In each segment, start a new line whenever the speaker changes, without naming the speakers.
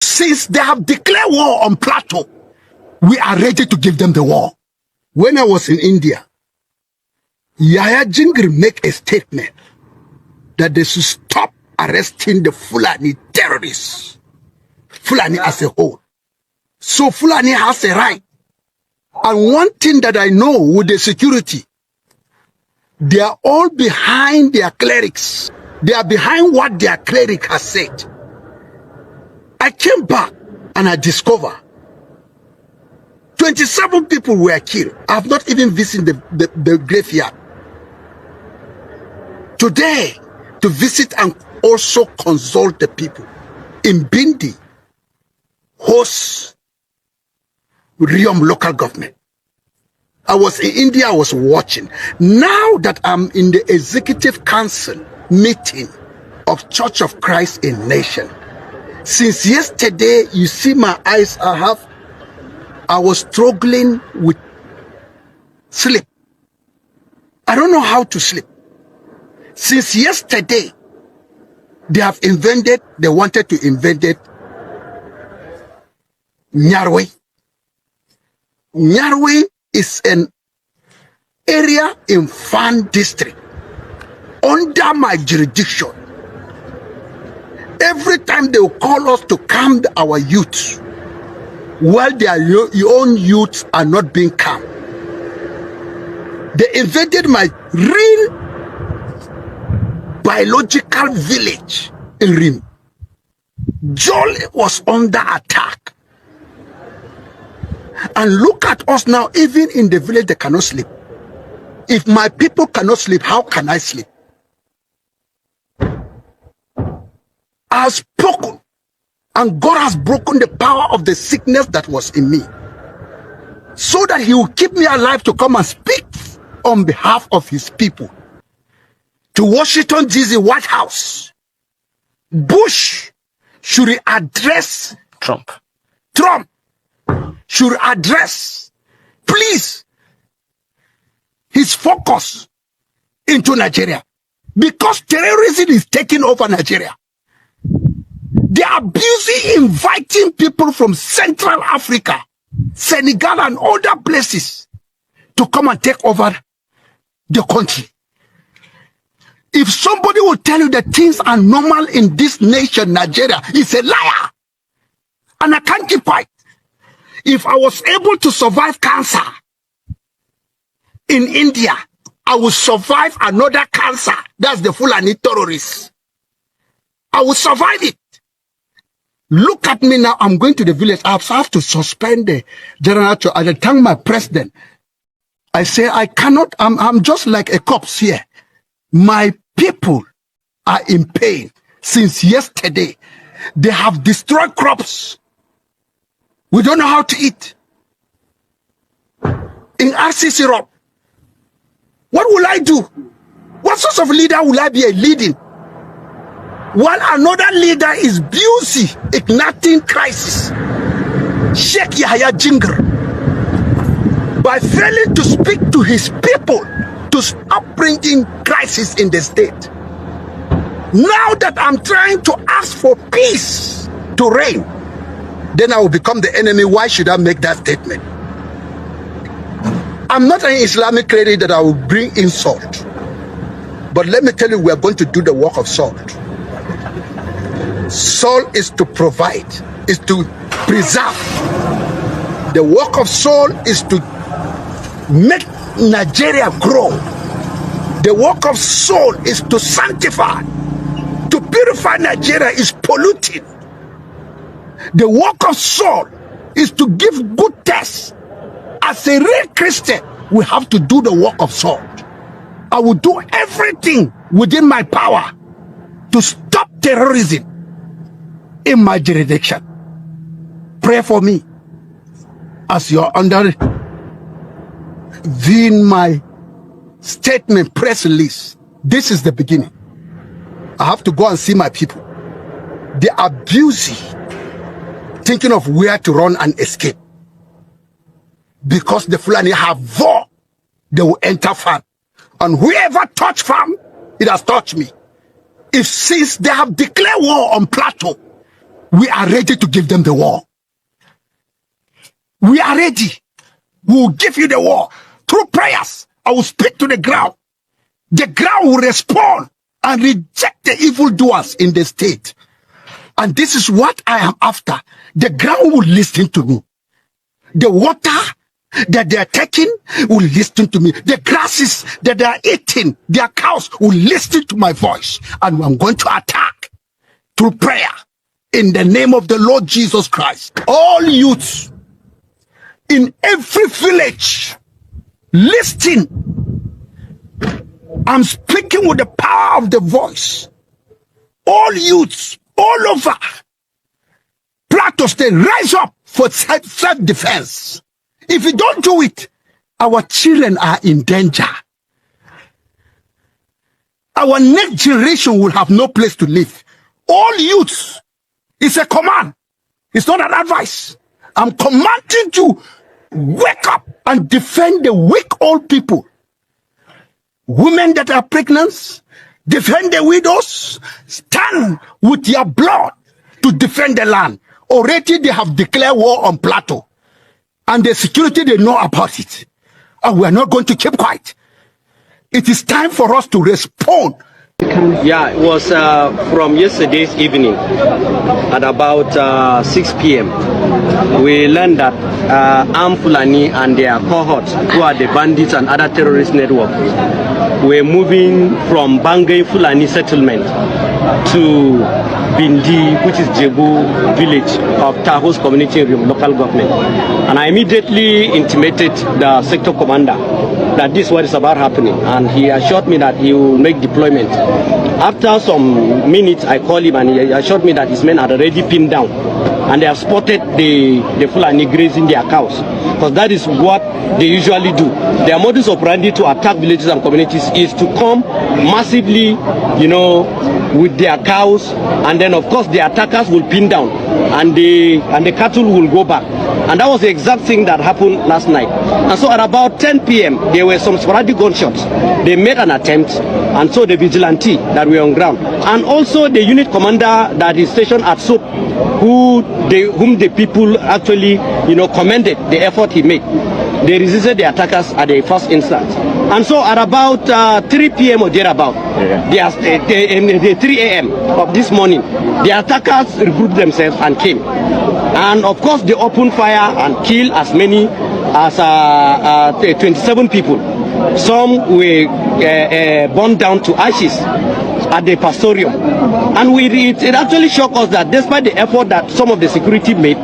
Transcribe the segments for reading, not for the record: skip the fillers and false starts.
Since they have declared war on Plateau, we are ready to give them the war. When I was in India, Yahya Jingir make a statement that they should stop arresting the Fulani terrorists, Fulani as a whole. So Fulani has a right. And one thing that I know with the security, they are all behind their clerics. They are behind what their cleric has said. I came back and I discovered 27 people were killed. I have not even visited the graveyard. Today, to visit and also consult the people in Bindi, host Riyom local government. I was in India, I was watching. Now that I'm in the executive council meeting of Church of Christ in Nation, since yesterday, you see my eyes, I was struggling with sleep. I don't know how to sleep. Since yesterday, they wanted to invent Nyarwe. Nyarwe is an area in Fan district under my jurisdiction. Every time they will call us to calm our youth, while their own youths are not being calm. They invaded my real biological village in Rim. Jol was under attack. And look at us now, even in the village, they cannot sleep. If my people cannot sleep, how can I sleep? I have spoken, and God has broken the power of the sickness that was in me, so that he will keep me alive to come and speak on behalf of his people. To Washington, D.C., White House, Bush should address Trump should address, please, his focus into Nigeria, because terrorism is taking over Nigeria. They are busy inviting people from Central Africa, Senegal, and other places to come and take over the country. If somebody will tell you that things are normal in this nation, Nigeria, he's a liar. And I can't keep quiet. If I was able to survive cancer in India, I will survive another cancer. That's the Fulani terrorists. I will survive it. Look at me now. I'm going to the village. I have to suspend the general. I thank my president. I say I cannot. I'm just like a corpse here. My people are in pain since yesterday. They have destroyed crops. We don't know how to eat. In RC syrup, what will I do? What sort of leader will I be leading? While another leader is busy igniting crisis, Sheikh Yahya Jingir, by failing to speak to his people to stop bringing crisis in the state. Now that I'm trying to ask for peace to reign, then I will become the enemy. Why should I make that statement? I'm not an Islamic lady that I will bring insult. But let me tell you, we are going to do the work of Saul. Saul is to provide, is to preserve. The work of Saul is to make Nigeria grow. The work of Saul is to sanctify. To purify Nigeria is polluted. The work of Saul is to give good tests. As a real Christian, we have to do the work of Saul. I will do everything within my power to stop terrorism in my jurisdiction. Pray for me as you're under viewing my statement press release. This is the beginning. I have to go and see my people. They are busy thinking of where to run and escape. Because the Fulani have war, they will enter farm. And whoever touch farm, it has touched me. If since they have declared war on Plateau, We are ready to give them the war. We are ready. We will give you the war. Through prayers, I will speak to the ground. The ground will respond and reject the evildoers in the state. And this is what I am after. The ground will listen to me. The water that they are taking will listen to me. The grasses that they are eating, their cows will listen to my voice. And I'm going to attack through prayer in the name of the Lord Jesus Christ. All youths in every village, listen. I'm speaking with the power of the voice. All youths, all over Plateau State, rise up for self-defense. If you don't do it, our children are in danger. Our next generation will have no place to live. All youths, it's a command. It's not an advice. I'm commanding you, wake up and defend the weak old people. Women that are pregnant, defend the widows, stand with your blood to defend the land. Already they have declared war on Plateau. And the security, they know about it. And we are not going to keep quiet. It is time for us to respond.
Yeah, it was from yesterday's evening at about 6 p.m. We learned that armed Fulani and their cohorts, who are the bandits and other terrorist networks, were moving from Bangay Fulani settlement to Bindi, which is Jebu village of Tahos community local government. And I immediately intimated the sector commander that this is what is about happening, and he assured me that he will make deployment. After some minutes, I called him and he assured me that his men are already pinned down and they have spotted the Fulani grazing their cows, because that is what they usually do. Their modus operandi to attack villages and communities is to come massively, you know, with their cows, and then of course the attackers will pin down and the cattle will go back. And that was the exact thing that happened last night. And so at about 10 p.m. there were some sporadic gunshots. They made an attempt, and so the vigilante that were on ground, and also the unit commander that is stationed at Soap, whom the people actually, you know, commended the effort he made. They resisted the attackers at the first instance. And so at about 3 p.m. or thereabout, the 3 a.m. of this morning, the attackers regrouped themselves and came. And of course they opened fire and killed as many as 27 people. Some were burned down to ashes at the pastorium. And it actually shocked us that despite the effort that some of the security made,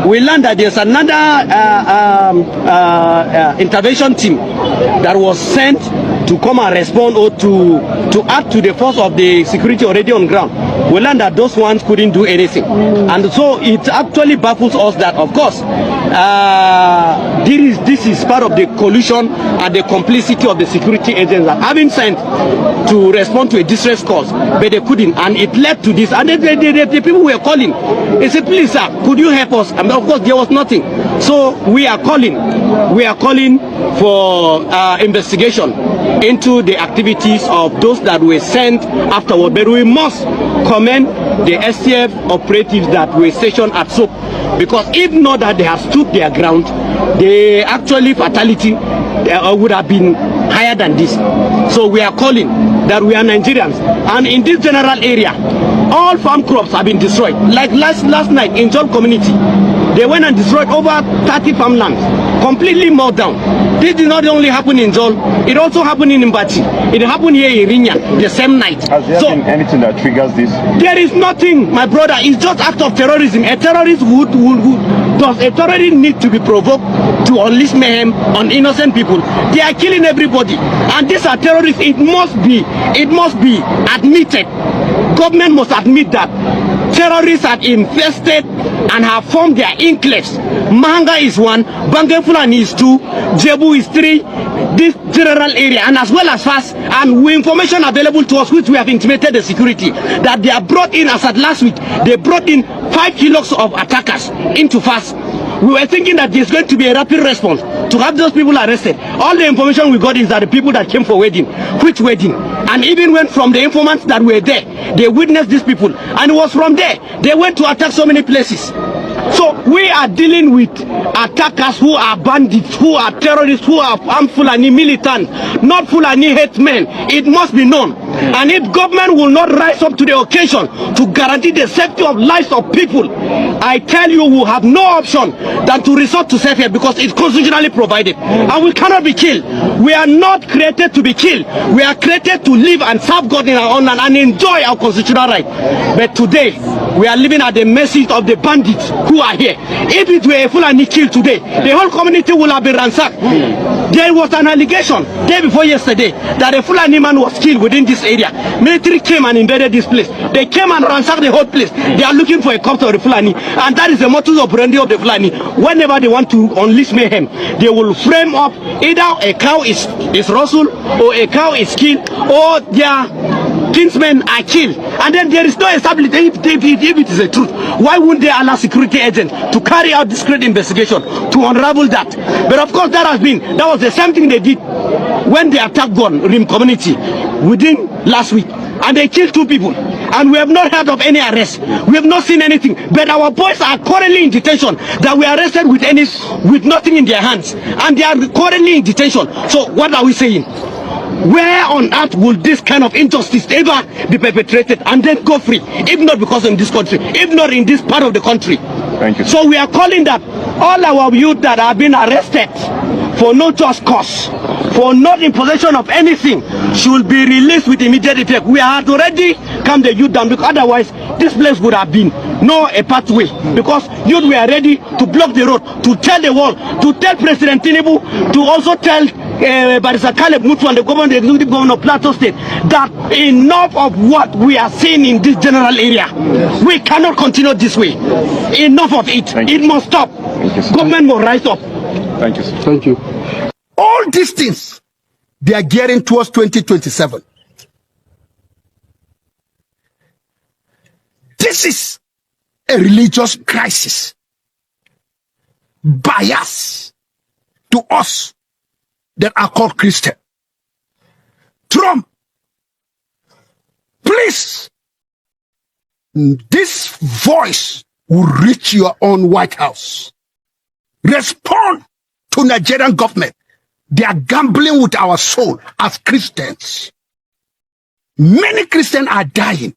we learned that there's another intervention team that was sent to come and respond or to add to the force of the security already on ground. We learned that those ones couldn't do anything. And so it actually baffles us that, of course, this is part of the collusion and the complicity of the security agents that have been sent to respond to a distress cause, but they couldn't, and it led to this. And the people were calling. They said, please sir, could you help us? And of course there was nothing. So we are calling for investigation into the activities of those that were sent afterward. But we must commend the STF operatives that were stationed at Soap, because if not that they have stood their ground, the actually fatality would have been higher than this. So we are calling that we are Nigerians, and in this general area all farm crops have been destroyed. Like last night in Jol community, they went and destroyed over 30 farmlands, completely mowed down. This did not only happen in Jol, it also happened in Mbati. It happened here in Rinya the same night.
Has there been anything that triggers this?
There is nothing, my brother. It's just act of terrorism. A terrorist does a terrorist need to be provoked to unleash mayhem on innocent people? They are killing everybody, and these are terrorists. It must be admitted. Government must admit that terrorists have infested and have formed their enclaves. Mahanga is 1, Bangay Fulani is 2, Jebu is 3, this general area, and as well as FAS, and with information available to us, which we have intimated the security, that they are brought in, as at last week, they brought in 5 kilos of attackers into FAS.
We were thinking that there's going to be a rapid response to have those people arrested. All the information we got is that the people that came for wedding, which wedding? And even went from the informants that were there, they witnessed these people. And it was from there, they went to attack so many places. So we are dealing with attackers who are bandits, who are terrorists, who are armed Fulani militants, not Fulani hate men. It must be known. And if government will not rise up to the occasion to guarantee the safety of lives of people, I tell you, we have no option than to resort to safety because it's constitutionally provided. And we cannot be killed. We are not created to be killed. We are created to live and serve God in our own land and enjoy our constitutional right. But today, we are living at the mercy of the bandits who are here. If it were a Fulani killed today, the whole community will have been ransacked. There was an allegation day before yesterday that a Fulani man was killed within this area. Military came and invaded this place. They came and ransacked the whole place. They are looking for a corpse of the Fulani, and that is the modus operandi of the Fulani. Whenever they want to unleash mayhem, they will frame up either a cow is rustled, or a cow is killed, or their kinsmen are killed, and then there is no establishment. If it is the truth, why wouldn't they allow security agents to carry out discreet investigation to unravel that? But of course, that was the same thing they did when they attacked Rim community within last week, and they killed 2 people, and we have not heard of any arrest. We have not seen anything. But our boys are currently in detention. That we arrested with nothing in their hands, and they are currently in detention. So what are we saying? Where on earth will this kind of injustice ever be perpetrated and then go free? If not because in this country, if not in this part of the country.
Thank you.
So we are calling that all our youth that have been arrested for no just cause, for not in possession of anything, should be released with immediate effect. We had already calmed the youth down, because otherwise this place would have been a pathway, because youth were ready to block the road, to tell the world, to tell President Tinubu, to also tell Barrister Caleb Mutu and the executive governor of Plateau State that enough of what we are seeing in this general area. We cannot continue this way. Enough of it. It must stop. Government must rise up.
Thank you, sir.
Thank you. All these things, they are gearing towards 2027. This is a religious crisis. Bias to us that are called Christian. Trump, please, this voice will reach your own White House. Respond to Nigerian government. They are gambling with our soul as Christians. Many Christians are dying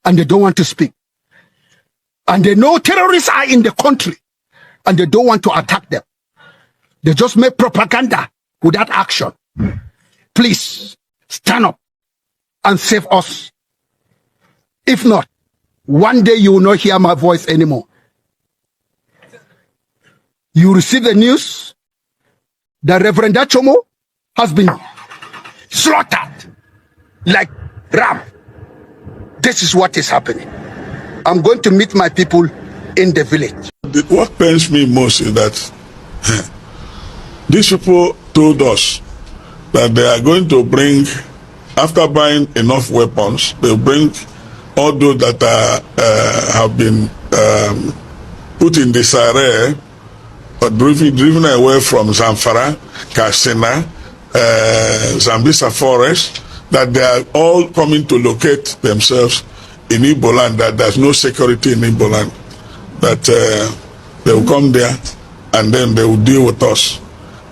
and they don't want to speak. And they know terrorists are in the country and they don't want to attack them. They just make propaganda without action. Please stand up and save us. If not, one day you will not hear my voice anymore. You receive the news that Reverend Achomo has been slaughtered like ram. This is what is happening. I'm going to meet my people in the village.
What pains me most is that these people told us that they are going to bring, after buying enough weapons, they'll bring all those that have been put in disarray, but driven away from Zamfara, Katsina, Zambisa Forest, that they are all coming to locate themselves in Igbo land, that there's no security in Igbo land, that they will come there and then they will deal with us.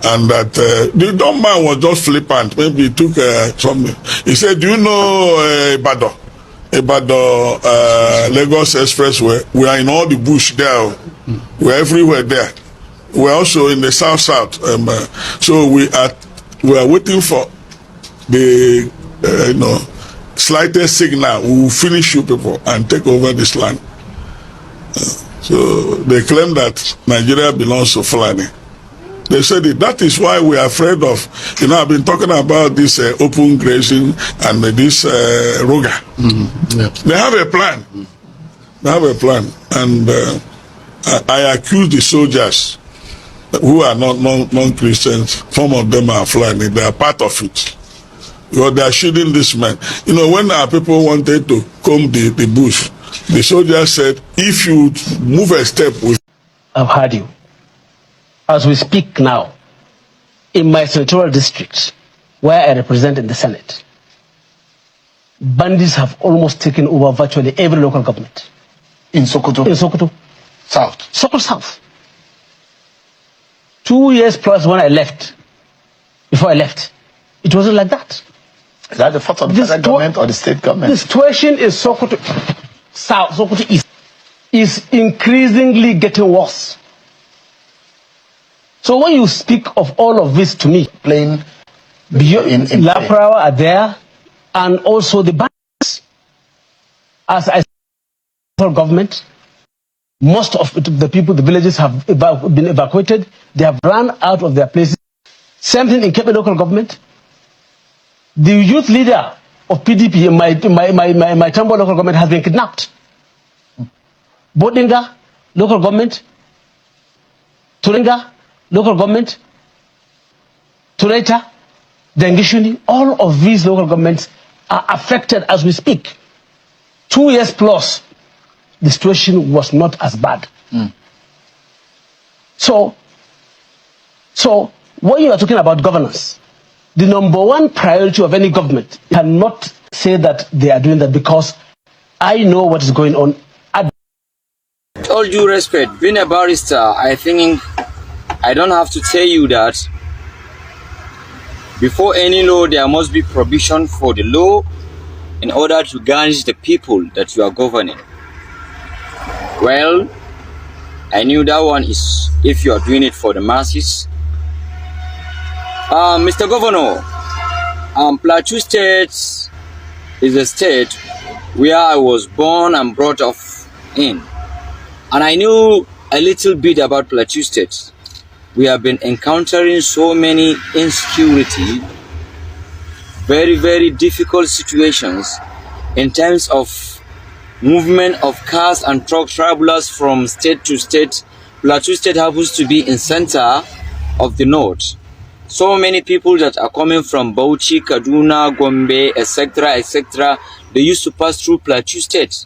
And that the dumb man was just flippant. Maybe he took something. He said, do you know Ibadan? Lagos Expressway? We are in all the bush there. We're everywhere there. We're also in the south. So we are waiting for the slightest signal. We will finish you people and take over this land. So they claim that Nigeria belongs to Fulani. They said it. That is why we are afraid of, I've been talking about this open grazing and this Roga. Yeah. They have a plan. They have a plan. And I accuse the soldiers who are not non-Christians. Some of them are Fulani. They are part of it. Because they are shooting this man. When our people wanted to comb the bush, the soldiers said, if you move a step with
I've heard you. As we speak now, in my senatorial district, where I represent in the Senate, bandits have almost taken over virtually every local government.
In Sokoto?
In Sokoto.
South?
Sokoto South. 2 years plus when I left, before I left, it wasn't like that.
Is that the fault of the federal government or the state government?
The situation in Sokoto South, Sokoto East, is increasingly getting worse. So when you speak of all of this to me,
Plain
in Laprawa are there, and also the banks, as I said, government, most of the people, the villages have been evacuated. They have run out of their places. Same thing in Kebe local government. The youth leader of PDP in my Tambo local government has been kidnapped. Bodinga local government, Turinga local government, Tureta, Dengishuni, all of these local governments are affected as we speak. 2 years plus, the situation was not as bad. So when you are talking about governance, the number one priority of any government cannot say that they are doing that, because I know what is going on.
With all due respect, being a barrister, I think I don't have to tell you that before any law, there must be provision for the law in order to garnish the people that you are governing. Well, I knew that one is if you are doing it for the masses. Mr. Governor, Plateau State is a state where I was born and brought up in. And I knew a little bit about Plateau State. We have been encountering so many insecurity, very, very difficult situations in terms of movement of cars and truck travelers from state to state. Plateau State happens to be in center of the north. So many people that are coming from Bauchi, Kaduna, Gombe, etc., they used to pass through Plateau State.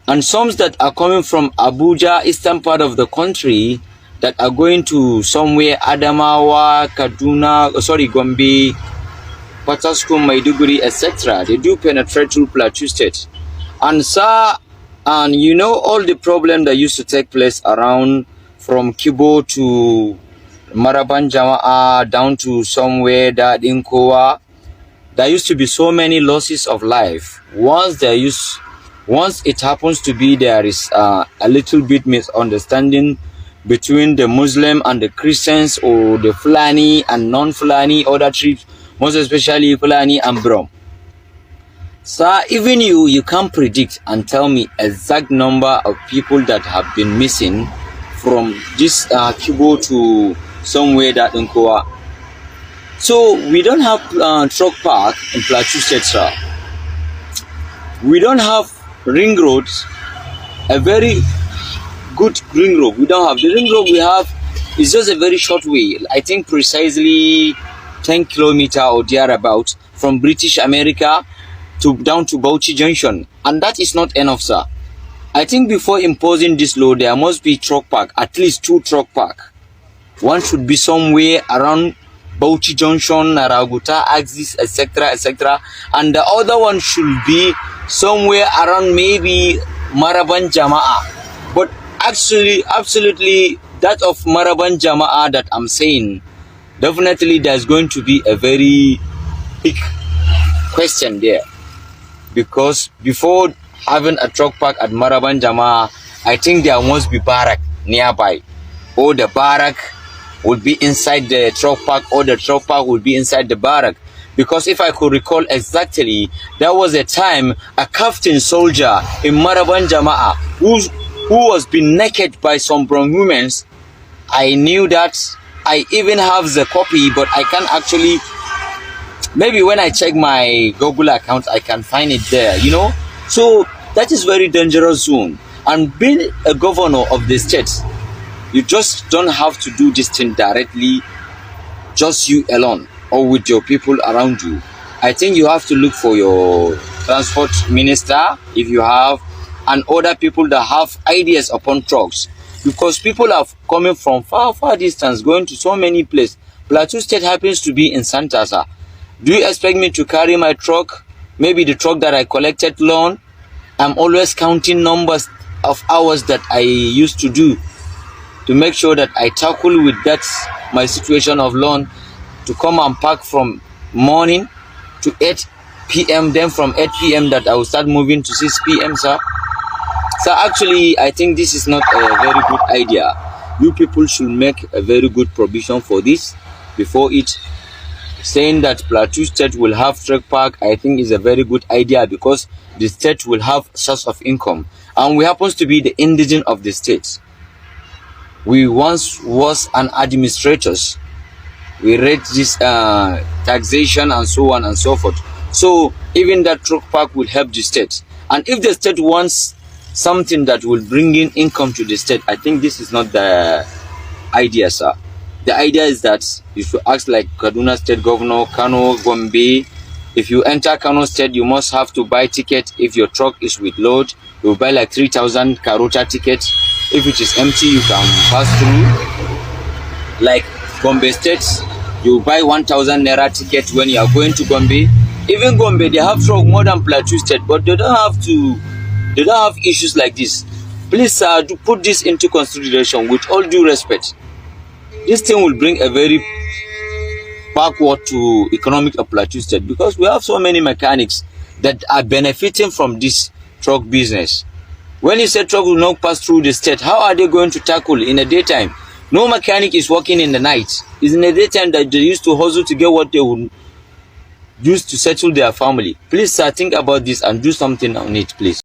And some that are coming from Abuja, eastern part of the country, that are going to somewhere, Adamawa, Kaduna, Gombe, Pataskum, Maiduguri, etc. They do penetrate through Plateau State. And sir, and you know all the problem that used to take place around from Kibo to Maraban Jama'a down to somewhere that in Kowa, there used to be so many losses of life. Once it happens to be there is a little bit misunderstanding between the Muslim and the Christians, or the Fulani and non-Fulani, other tribes, most especially Fulani and Brom. Sir, even you can't predict and tell me exact number of people that have been missing from this Kibo to somewhere that in Kowa. So we don't have truck park in Plateau State, sir. We don't have ring roads, a very good ring road. We don't have the ring road we have is just a very short way. I think precisely 10 kilometers or thereabout from British America to down to Bauchi Junction, and that is not enough, sir. I think before imposing this law, there must be truck park, at least 2 truck park. One should be somewhere around Bauchi Junction, Naraguta, Axis, etc., and the other one should be somewhere around maybe Maraban Jama'a. But actually, absolutely, that of Maraban Jama'a that I'm saying, definitely there's going to be a very big question there, because before having a truck park at Maraban Jama'a, I think there must be barrack nearby, or the barrack would be inside the truck park, or the truck park would be inside the barrack. Because if I could recall exactly, there was a time a captain soldier in Maraban Jama'a who was being naked by some brown women. I knew that. I even have the copy, but I can't actually, maybe when I check my Google account I can find it there, you know. So that is very dangerous zone. And being a governor of the state, you just don't have to do this thing directly, just you alone or with your people around you. I think you have to look for your transport minister, if you have, and other people that have ideas upon trucks, because people are coming from far distance, going to so many places. Plateau State happens to be in Santa, sir. Do you expect me to carry my truck, maybe the truck that I collected loan? I'm always counting numbers of hours that I used to do to make sure that I tackle with that my situation of loan, to come and park from morning to 8 p.m. then from 8 p.m. that I will start moving to 6 p.m. sir. So actually I think this is not a very good idea. You people should make a very good provision for this before it. Saying that Plateau State will have truck park, I think is a very good idea, because the state will have source of income, and we happens to be the indigent of the state. We once was an administrators. We rate this taxation and so on and so forth. So even that truck park will help the state. And if the state wants something that will bring in income to the state, I think this is not the idea, sir. The idea is that you should ask like Kaduna State Governor, Kano, Gombe. If you enter Kano State, you must have to buy ticket. If your truck is with load, you buy like 3,000 Karota ticket. If it is empty, you can pass through. Like Gombe State, you buy 1,000 Naira ticket when you are going to Gombe. Even Gombe, they have truck more than Plateau State, but they don't have issues like this. Please, sir, do put this into consideration with all due respect. This thing will bring a very backward to economic of Plateau State, because we have so many mechanics that are benefiting from this truck business. When you say truck will not pass through the state, how are they going to tackle in the daytime? No mechanic is working in the night. It's in the daytime that they used to hustle to get what they would use to settle their family. Please, sir, think about this and do something on it, please.